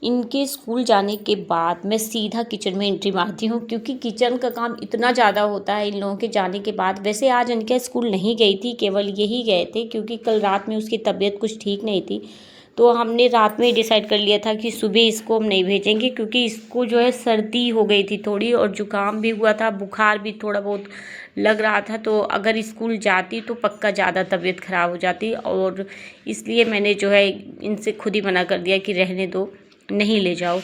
इनके स्कूल जाने के बाद मैं सीधा किचन में एंट्री मारती हूँ, क्योंकि किचन का काम इतना ज़्यादा होता है इन लोगों के जाने के बाद। वैसे आज अनिका स्कूल नहीं गई थी, केवल यही गए थे क्योंकि कल रात में उसकी तबीयत कुछ ठीक नहीं थी। तो हमने रात में ही डिसाइड कर लिया था कि सुबह इसको हम नहीं भेजेंगे, क्योंकि इसको जो है सर्दी हो गई थी थोड़ी और जुकाम भी हुआ था, बुखार भी थोड़ा बहुत लग रहा था। तो अगर स्कूल जाती तो पक्का ज़्यादा तबीयत ख़राब हो जाती, और इसलिए मैंने जो है इनसे खुद ही मना कर दिया कि रहने दो, नहीं ले जाओ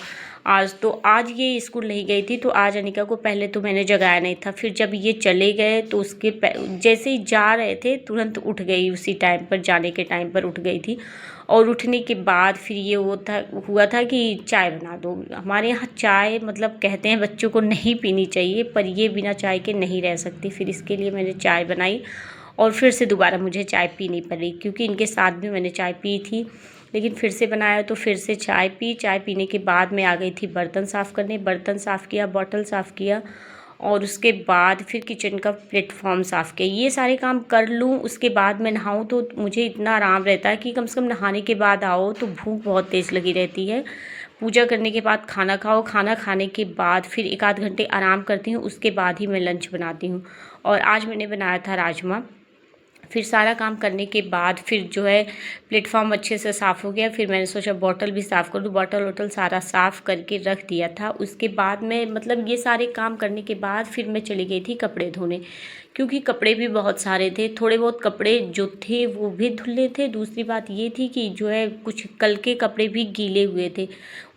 आज। तो आज ये स्कूल नहीं गई थी, तो आज अनिका को पहले तो मैंने जगाया नहीं था। फिर जब ये चले गए तो उसके जैसे ही जा रहे थे तुरंत उठ गई, उसी टाइम पर जाने के टाइम पर उठ गई थी। और उठने के बाद फिर ये हुआ था कि चाय बना दो। हमारे यहाँ चाय मतलब कहते हैं बच्चों को नहीं पीनी चाहिए, पर ये बिना चाय के नहीं रह सकती। फिर इसके लिए मैंने चाय बनाई और फिर से दोबारा मुझे चाय पीनी पड़ी, क्योंकि इनके साथ भी मैंने चाय पी थी, लेकिन फिर से बनाया तो फिर से चाय पी। चाय पीने के बाद मैं आ गई थी बर्तन साफ़ करने। बर्तन साफ़ किया, बॉटल साफ़ किया और उसके बाद फिर किचन का प्लेटफॉर्म साफ़ किया। ये सारे काम कर लूँ उसके बाद मैं नहाऊँ तो मुझे इतना आराम रहता है कि कम से कम नहाने के बाद आओ तो भूख बहुत तेज़ लगी रहती है। पूजा करने के बाद खाना खाओ, खाना खाने के बाद फिर 1 आध घंटे आराम करती हूँ, उसके बाद ही मैं लंच बनाती हूँ। और आज मैंने बनाया था राजमा। फिर सारा काम करने के बाद फिर जो है प्लेटफॉर्म अच्छे से साफ़ हो गया। फिर मैंने सोचा बॉटल भी साफ़ कर दूँ, बॉटल वॉटल सारा साफ़ करके रख दिया था। उसके बाद में मतलब ये सारे काम करने के बाद फिर मैं चली गई थी कपड़े धोने, क्योंकि कपड़े भी बहुत सारे थे। थोड़े बहुत कपड़े जो थे वो भी धुलने थे। दूसरी बात ये थी कि जो है कुछ कल के कपड़े भी गीले हुए थे,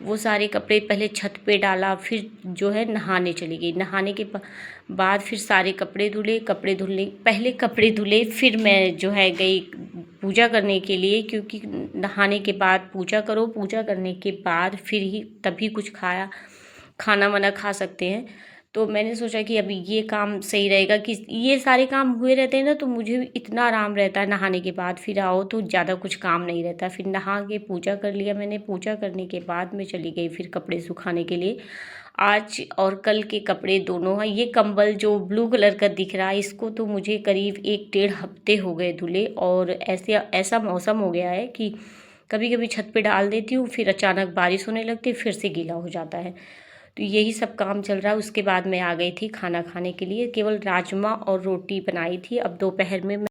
वो सारे कपड़े पहले छत पे डाला, फिर जो है नहाने चली गई। नहाने के बाद फिर सारे कपड़े धुले। पहले कपड़े धुले, फिर मैं जो है गई पूजा करने के लिए, क्योंकि नहाने के बाद पूजा करो, पूजा करने के बाद फिर ही तभी कुछ खाना वाना खा सकते हैं। तो मैंने सोचा कि अभी ये काम सही रहेगा कि ये सारे काम हुए रहते हैं ना, तो मुझे इतना आराम रहता है। नहाने के बाद फिर आओ तो ज़्यादा कुछ काम नहीं रहता। फिर नहा के पूजा कर लिया मैंने। पूजा करने के बाद मैं चली गई फिर कपड़े सुखाने के लिए। आज और कल के कपड़े दोनों हैं। ये कंबल जो ब्लू कलर का दिख रहा है, इसको तो मुझे करीब 1 डेढ़ हफ्ते हो गए धुले, और ऐसा मौसम हो गया है कि कभी कभी छत पे डाल देती हूँ, फिर अचानक बारिश होने लगती है, फिर से गीला हो जाता है। तो यही सब काम चल रहा है। उसके बाद मैं आ गई थी खाना खाने के लिए। केवल राजमा और रोटी बनाई थी। अब दोपहर में